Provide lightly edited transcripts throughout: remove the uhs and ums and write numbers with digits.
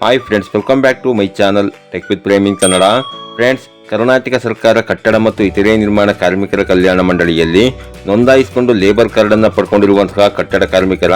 Hi friends, welcome back to my channel tech with Prem in Kannada. Friends, Karnataka ಸರ್ಕಾರ ಕಟ್ಟಡ ಮತ್ತು ಇತರೆ ನಿರ್ಮಾಣ ಕಾರ್ಮಿಕರ ಕಲ್ಯಾಣ ಮಂಡಳಿಯಲ್ಲಿ ನೋಂದಾಯಿಸಿಕೊಂಡು ಲೇಬರ್ ಕಾರ್ಡ್ ಅನ್ನು ಪಡ್ಕೊಂಡಿರುವಂತಹ ಕಟ್ಟಡ ಕಾರ್ಮಿಕರ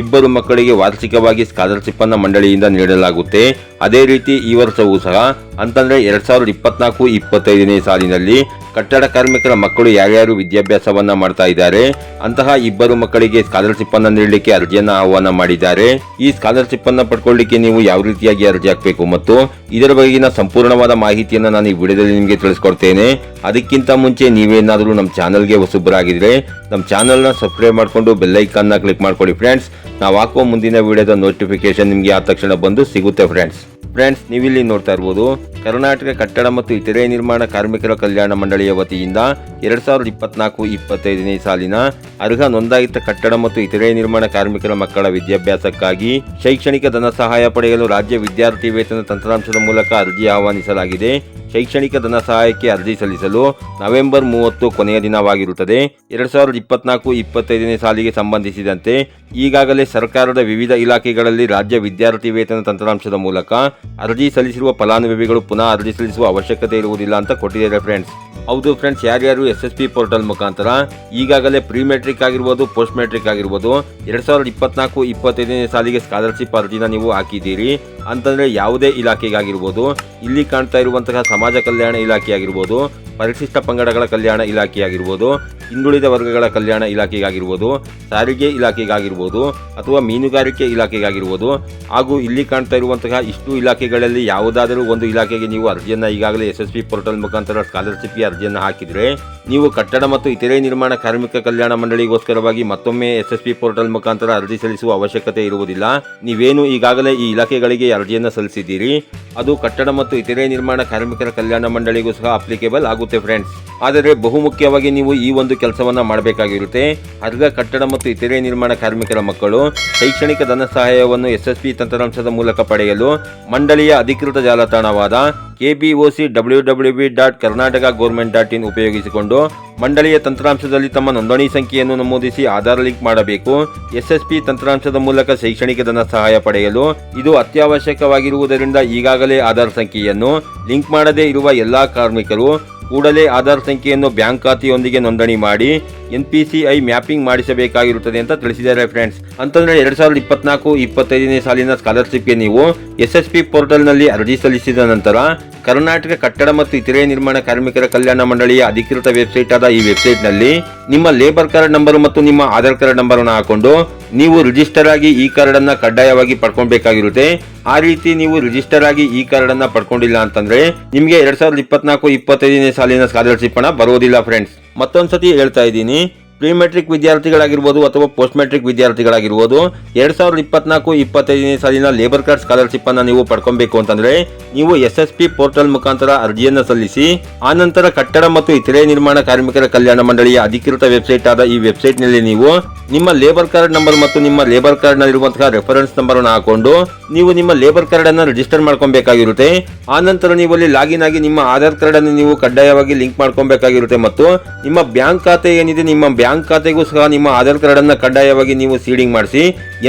ಇಬ್ಬರು ಮಕ್ಕಳಿಗೆ ವಾರ್ಷಿಕವಾಗಿ ಸ್ಕಾಲರ್ಶಿಪ್ ಅನ್ನು ಮಂಡಳಿಯಿಂದ ನೀಡಲಾಗುತ್ತೆ. ಅದೇ ರೀತಿ ಈ ವರ್ಷವೂ ಸಹ ಅಂತಂದ್ರೆ 2024-25ನೇ ಸಾಲಿನಲ್ಲಿ ಕಟ್ಟಡ ಕಾರ್ಮಿಕರ ಮಕ್ಕಳು ಯಾರ್ಯಾರು ವಿದ್ಯಾಭ್ಯಾಸವನ್ನ ಮಾಡ್ತಾ ಇದ್ದಾರೆ ಅಂತಹ ಇಬ್ಬರು ಮಕ್ಕಳಿಗೆ ಸ್ಕಾಲರ್ಶಿಪ್ ಅನ್ನು ನೀಡಲಿಕ್ಕೆ ಅರ್ಜಿಯನ್ನ ಆಹ್ವಾನ ಮಾಡಿದ್ದಾರೆ. ಈ ಸ್ಕಾಲರ್ಶಿಪ್ ಅನ್ನ ಪಡ್ಕೊಳ್ಳಿಕ್ಕೆ ನೀವು ಯಾವ ರೀತಿಯಾಗಿ ಅರ್ಜಿ ಹಾಕಬೇಕು ಮತ್ತು ಇದರ ಬಗೆಗಿನ ಸಂಪೂರ್ಣವಾದ ಮಾಹಿತಿಯನ್ನು ನಾನು ಈ ವಿಡಿಯೋದಲ್ಲಿ ನಿಮಗೆ ತಿಳಿಸ್ಕೊಡ್ತೇನೆ. ಅದಕ್ಕಿಂತ ಮುಂಚೆ ನೀವೇನಾದರೂ ನಮ್ಮ ಚಾನಲ್ಗೆ ಹೊಸಬರಾಗಿದ್ರೆ ನಮ್ಮ ಚಾನಲ್ನ ಸಬ್ಸ್ಕ್ರೈಬ್ ಮಾಡಿಕೊಂಡು ಬೆಲ್ ಐಕಾನ್ನ ಕ್ಲಿಕ್ ಮಾಡ್ಕೊಳ್ಳಿ ಫ್ರೆಂಡ್ಸ್. ನಾವು ಹಾಕುವ ಮುಂದಿನ ವಿಡಿಯೋದ ನೋಟಿಫಿಕೇಶನ್ ನಿಮಗೆ ಆ ತಕ್ಷಣ ಬಂದು ಸಿಗುತ್ತೆ ಫ್ರೆಂಡ್ಸ್. ನೀವಿಲ್ಲಿ ನೋಡ್ತಾ ಇರ್ಬೋದು, ಕರ್ನಾಟಕ ಕಟ್ಟಡ ಮತ್ತು ಇತರೆ ನಿರ್ಮಾಣ ಕಾರ್ಮಿಕರ ಕಲ್ಯಾಣ ಮಂಡಳಿಯ ವತಿಯಿಂದ 2024-25ನೇ ಸಾಲಿನ ಅರ್ಹ ನೋಂದಾಯಿತ ಕಟ್ಟಡ ಮತ್ತು ಇತರೆ ನಿರ್ಮಾಣ ಕಾರ್ಮಿಕರ ಮಕ್ಕಳ ವಿದ್ಯಾಭ್ಯಾಸಕ್ಕಾಗಿ ಶೈಕ್ಷಣಿಕ ಧನ ಸಹಾಯ ಪಡೆಯಲು ರಾಜ್ಯ ವಿದ್ಯಾರ್ಥಿ ವೇತನ ತಂತ್ರಾಂಶದ ಮೂಲಕ ಅರ್ಜಿ ಆಹ್ವಾನಿಸಲಾಗಿದೆ. ಶೈಕ್ಷಣಿಕ ಧನ ಸಹಾಯಕ್ಕೆ ಅರ್ಜಿ ಸಲ್ಲಿಸಲು ನವೆಂಬರ್ 30 ಕೊನೆಯ ದಿನವಾಗಿರುತ್ತದೆ. 2024-25ನೇ ಸಾಲಿಗೆ ಸಂಬಂಧಿಸಿದಂತೆ ಈಗಾಗಲೇ ಸರ್ಕಾರದ ವಿವಿಧ ಇಲಾಖೆಗಳಲ್ಲಿ ರಾಜ್ಯ ವಿದ್ಯಾರ್ಥಿ ವೇತನ ತಂತ್ರಾಂಶದ ಮೂಲಕ ಅರ್ಜಿ ಸಲ್ಲಿಸಿರುವ ಫಲಾನುಭವಿಗಳು ಪುನಃ ಅರ್ಜಿ ಸಲ್ಲಿಸುವ ಅವಶ್ಯಕತೆ ಇರುವುದಿಲ್ಲ ಅಂತ ಕೊಟ್ಟಿದ್ದಾರೆ ಫ್ರೆಂಡ್ಸ್. ಹೌದು ಫ್ರೆಂಡ್ಸ್, ಯಾರ್ಯಾರು SSP ಪೋರ್ಟಲ್ ಮುಖಾಂತರ ಈಗಾಗಲೇ ಪ್ರೀ ಮೆಟ್ರಿಕ್ ಆಗಿರ್ಬೋದು, ಪೋಸ್ಟ್ ಮೆಟ್ರಿಕ್ ಆಗಿರ್ಬೋದು 2024-25ನೇ ಸಾಲಿಗೆ ಸ್ಕಾಲರ್ಶಿಪ್ ಅರ್ಜಿನ ನೀವು ಹಾಕಿದ್ದೀರಿ ಅಂತಂದ್ರೆ ಯಾವುದೇ ಇಲಾಖೆಗಾಗಿರ್ಬೋದು, ಇಲ್ಲಿ ಕಾಣ್ತಾ ಇರುವಂತಹ ಸಮಾಜ ಕಲ್ಯಾಣ ಇಲಾಖೆ ಆಗಿರ್ಬೋದು, ಪರಿಶಿಷ್ಟ ಪಂಗಡಗಳ ಕಲ್ಯಾಣ ಇಲಾಖೆ ಆಗಿರ್ಬೋದು, ಹಿಂದುಳಿದ ವರ್ಗಗಳ ಕಲ್ಯಾಣ ಇಲಾಖೆಗಾಗಿರ್ಬೋದು, ಸಾರಿಗೆ ಇಲಾಖೆಗಾಗಿರ್ಬೋದು ಅಥವಾ ಮೀನುಗಾರಿಕೆ ಇಲಾಖೆಗಾಗಿರ್ಬೋದು, ಹಾಗೂ ಇಲ್ಲಿ ಕಾಣ್ತಾ ಇರುವಂತಹ ಇಷ್ಟು ಇಲಾಖೆಗಳಲ್ಲಿ ಯಾವುದಾದರೂ ಒಂದು ಇಲಾಖೆಗೆ ನೀವು ಅರ್ಜಿಯನ್ನು ಈಗಾಗಲೇ SSP ಪೋರ್ಟಲ್ ಮುಖಾಂತರ ಸ್ಕಾಲರ್ಶಿಪ್ಗೆ ಅರ್ಜಿಯನ್ನು ಹಾಕಿದರೆ ನೀವು ಕಟ್ಟಡ ಮತ್ತು ಇತರೆ ನಿರ್ಮಾಣ ಕಾರ್ಮಿಕ ಕಲ್ಯಾಣ ಮಂಡಳಿಗೋಸ್ಕರವಾಗಿ ಮತ್ತೊಮ್ಮೆ SSP ಪೋರ್ಟಲ್ ಮುಖಾಂತರ ಅರ್ಜಿ ಸಲ್ಲಿಸುವ ಅವಶ್ಯಕತೆ ಇರುವುದಿಲ್ಲ. ನೀವೇನು ಈಗಾಗಲೇ ಈ ಇಲಾಖೆಗಳಿಗೆ ಅರ್ಜಿಯನ್ನು ಸಲ್ಲಿಸಿದ್ದೀರಿ ಅದು ಕಟ್ಟಡ ಮತ್ತು ಇತರೆ ನಿರ್ಮಾಣ ಕಾರ್ಮಿಕರ ಕಲ್ಯಾಣ ಮಂಡಳಿಗೂ ಸಹ ಅಪ್ಲಿಕೇಬಲ್ ಆಗುತ್ತೆ ಫ್ರೆಂಡ್ಸ್. ಆದರೆ ಬಹುಮುಖ್ಯವಾಗಿ ನೀವು ಈ ಒಂದು ಕೆಲಸವನ್ನ ಮಾಡಬೇಕಾಗಿರುತ್ತೆ. ಅರ್ಹ ಕಟ್ಟಡ ಮತ್ತು ಇತರೆ ನಿರ್ಮಾಣ ಕಾರ್ಮಿಕರ ಮಕ್ಕಳು ಶೈಕ್ಷಣಿಕ ಧನ ಸಹಾಯವನ್ನು SSP ತಂತ್ರಾಂಶದ ಮೂಲಕ ಪಡೆಯಲು ಮಂಡಳಿಯ ಅಧಿಕೃತ ಜಾಲತಾಣವಾದ kbocwww.karnatakagovernment.in ಉಪಯೋಗಿಸಿಕೊಂಡು ಮಂಡಳಿಯ ತಂತ್ರಾಂಶದಲ್ಲಿ ತಮ್ಮ ನೋಂದಣಿ ಸಂಖ್ಯೆಯನ್ನು ನಮೂದಿಸಿ ಆಧಾರ್ ಲಿಂಕ್ ಮಾಡಬೇಕು. SSP ತಂತ್ರಾಂಶದ ಮೂಲಕ ಶೈಕ್ಷಣಿಕ ಧನ ಸಹಾಯ ಪಡೆಯಲು ಇದು ಅತ್ಯವಶ್ಯಕವಾಗಿರುವುದರಿಂದ ಈಗಾಗಲೇ ಆಧಾರ್ ಸಂಖ್ಯೆಯನ್ನು ಲಿಂಕ್ ಮಾಡದೇ ಇರುವ ಎಲ್ಲಾ ಕಾರ್ಮಿಕರು ಕೂಡಲೇ ಆಧಾರ್ ಸಂಖ್ಯೆಯನ್ನು ಬ್ಯಾಂಕ್ ಖಾತೆಯೊಂದಿಗೆ ನೋಂದಣಿ ಮಾಡಿ NPCI ಮ್ಯಾಪಿಂಗ್ ಮಾಡಿಸಬೇಕಾಗಿರುತ್ತದೆ ಅಂತ ತಿಳಿಸಿದ್ದಾರೆ ಫ್ರೆಂಡ್ಸ್. ಅಂತಂದ್ರೆ 2024-25ನೇ ಸಾಲಿನ ಸ್ಕಾಲರ್ಶಿಪ್ಗೆ ನೀವು SSP ಪೋರ್ಟಲ್ನಲ್ಲಿ ಅರ್ಜಿ ಸಲ್ಲಿಸಿದ ನಂತರ ಕರ್ನಾಟಕ ಕಟ್ಟಡ ಮತ್ತು ಇತರೆ ನಿರ್ಮಾಣ ಕಾರ್ಮಿಕರ ಕಲ್ಯಾಣ ಮಂಡಳಿಯ ಅಧಿಕೃತ ವೆಬ್ಸೈಟ್ ಆದ ಈ ವೆಬ್ಸೈಟ್ನಲ್ಲಿ ನಿಮ್ಮ ಲೇಬರ್ ಕಾರ್ಡ್ ನಂಬರ್ ಮತ್ತು ನಿಮ್ಮ ಆಧಾರ್ ಕಾರ್ಡ್ ನಂಬರ್ ಅನ್ನು ಹಾಕೊಂಡು ನೀವು ರಿಜಿಸ್ಟರ್ ಆಗಿ ಈ ಕಾರ್ಡ್ ಅನ್ನ ಕಡ್ಡಾಯವಾಗಿ ಪಡ್ಕೊಳ್ಬೇಕಾಗಿರುತ್ತೆ. ಆ ರೀತಿ ನೀವು ರಿಜಿಸ್ಟರ್ ಆಗಿ ಈ ಕಾರ್ಡ್ ಅನ್ನ ಪಡ್ಕೊಂಡಿಲ್ಲ ಅಂತಂದ್ರೆ ನಿಮಗೆ 2024-25ನೇ ಸಾಲಿನ ಸ್ಕಾಲರ್ಶಿಪ್ ಹಣ ಬರೋದಿಲ್ಲ ಫ್ರೆಂಡ್ಸ್. ಮತ್ತೊಂದ್ಸತಿ ಹೇಳ್ತಾ ಇದ್ದೀನಿ, ಪ್ರೀ ಮೆಟ್ರಿಕ್ ವಿದ್ಯಾರ್ಥಿಗಳಾಗಿರ್ಬೋದು ಅಥವಾ ಪೋಸ್ಟ್ ಮೆಟ್ರಿಕ್ ವಿದ್ಯಾರ್ಥಿಗಳಾಗಿರ್ಬೋದು 2024-25ನೇ ಸಾಲಿನ ಲೇಬರ್ ಕಾರ್ಡ್ ಸ್ಕಾಲರ್ಶಿಪ್ ಅನ್ನ ನೀವು ಪಡ್ಕೊಬೇಕು ಅಂತಂದ್ರೆ ನೀವು SSP ಪೋರ್ಟಲ್ ಮುಖಾಂತರ ಅರ್ಜಿಯನ್ನು ಸಲ್ಲಿಸಿ ಆನಂತರ ಕಟ್ಟಡ ಮತ್ತು ಇತರೆ ನಿರ್ಮಾಣ ಕಾರ್ಮಿಕರ ಕಲ್ಯಾಣ ಮಂಡಳಿಯ ಅಧಿಕೃತ ವೆಬ್ಸೈಟ್ ಆದ ಈ ವೆಬ್ಸೈಟ್ ನಲ್ಲಿ ನೀವು ನಿಮ್ಮ ಲೇಬರ್ ಕಾರ್ಡ್ ನಂಬರ್ ಮತ್ತು ನಿಮ್ಮ ಲೇಬರ್ ಕಾರ್ಡ್ ನಲ್ಲಿರುವಂತಹ ರೆಫರೆನ್ಸ್ ನಂಬರ್ ಅನ್ನು ಹಾಕೊಂಡು ನೀವು ನಿಮ್ಮ ಲೇಬರ್ ಕಾರ್ಡ್ ಅನ್ನು ರಿಜಿಸ್ಟರ್ ಮಾಡ್ಕೊಬೇಕಾಗಿರುತ್ತೆ. ಆನಂತರ ನೀವು ಅಲ್ಲಿ ಲಾಗಿನ್ ಆಗಿ ನಿಮ್ಮ ಆಧಾರ್ ಕಾರ್ಡ್ ಅನ್ನು ನೀವು ಕಡ್ಡಾಯವಾಗಿ ಲಿಂಕ್ ಮಾಡ್ಕೊಬೇಕಾಗಿರುತ್ತೆ ಮತ್ತು ನಿಮ್ಮ ಬ್ಯಾಂಕ್ ಖಾತೆ ಏನಿದೆ ನಿಮ್ಮ ಬ್ಯಾಂಕ್ ಖಾತೆಗೂ ಸಹ ನಿಮ್ಮ ಆಧಾರ್ ಕಾರ್ಡ್ ಅನ್ನು ಕಡ್ಡಾಯವಾಗಿ ನೀವು ಸೀಡಿಂಗ್ ಮಾಡಿಸಿ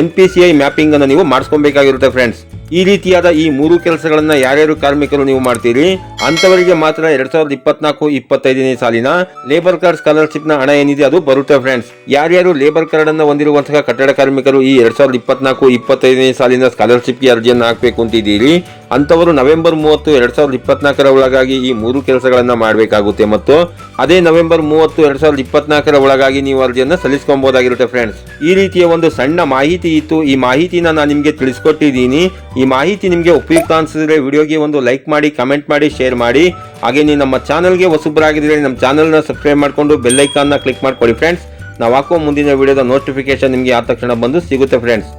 NPCI ಮ್ಯಾಪಿಂಗ್ ಅನ್ನು ನೀವು ಮಾಡಿಸ್ಕೊಬೇಕಾಗಿರುತ್ತೆ ಫ್ರೆಂಡ್ಸ್. ಈ ರೀತಿಯಾದ ಈ ಮೂರು ಕೆಲಸಗಳನ್ನ ಯಾರ್ಯಾರು ಕಾರ್ಮಿಕರು ನೀವು ಮಾಡ್ತೀರಿ ಅಂತವರಿಗೆ ಮಾತ್ರ 2024-25ನೇ ಸಾಲಿನ ಲೇಬರ್ ಕಾರ್ಡ್ ಸ್ಕಾಲರ್ಶಿಪ್ ನ ಹಣ ಏನಿದೆ ಅದು ಬರುತ್ತೆ ಫ್ರೆಂಡ್ಸ್. ಯಾರ್ಯಾರು ಲೇಬರ್ ಕಾರ್ಡ್ ಅನ್ನ ಹೊಂದಿರುವಂತಹ ಕಟ್ಟಡ ಕಾರ್ಮಿಕರು ಈ 2024-25ನೇ ಸಾಲಿನ ಸ್ಕಾಲರ್ಶಿಪ್ಗೆ ಅರ್ಜಿಯನ್ನು ಹಾಕಬೇಕು ಅಂತಿದ್ದೀರಿ ಅಂತವರು ನವೆಂಬರ್ 30, 2024ರ ಒಳಗಾಗಿ ಈ ಮೂರು ಕೆಲಸಗಳನ್ನ ಮಾಡಬೇಕಾಗುತ್ತೆ ಮತ್ತು ಅದೇ ನವೆಂಬರ್ 30, 2024ರ ಒಳಗಾಗಿ ನೀವು ಅರ್ಜಿಯನ್ನು ಸಲ್ಲಿಸ್ಕೊಬಹುದಾಗಿರುತ್ತೆ ಫ್ರೆಂಡ್ಸ್. ಈ ರೀತಿಯ ಒಂದು ಸಣ್ಣ ಮಾಹಿತಿ ಇತ್ತು. ಈ ಮಾಹಿತಿನ ನಾನು ನಿಮಗೆ ತಿಳಿಸ್ಕೊಟ್ಟಿದ್ದೀನಿ. ಈ ಮಾಹಿತಿ ನಿಮಗೆ ಉಪಯುಕ್ತ ಅನಿಸಿದ್ರೆ ವಿಡಿಯೋಗೆ ಒಂದು ಲೈಕ್ ಮಾಡಿ, ಕಮೆಂಟ್ ಮಾಡಿ, ಶೇರ್ ಮಾಡಿ. ಹಾಗೆ ನೀವು ನಮ್ಮ ಚಾನಲ್ಗೆ ಹೊಸಬರಾಗಿದ್ರೆ ನಮ್ಮ ಚಾನಲ್ನ ಸಬ್ಸ್ಕ್ರೈಬ್ ಮಾಡಿಕೊಂಡು ಬೆಲ್ ಐಕಾನ್ನ ಕ್ಲಿಕ್ ಮಾಡ್ಕೊಳ್ಳಿ ಫ್ರೆಂಡ್ಸ್. ನಾವು ಹಾಕುವ ಮುಂದಿನ ವಿಡಿಯೋದ ನೋಟಿಫಿಕೇಶನ್ ನಿಮಗೆ ಆ ತಕ್ಷಣ ಬಂದು ಸಿಗುತ್ತೆ ಫ್ರೆಂಡ್ಸ್.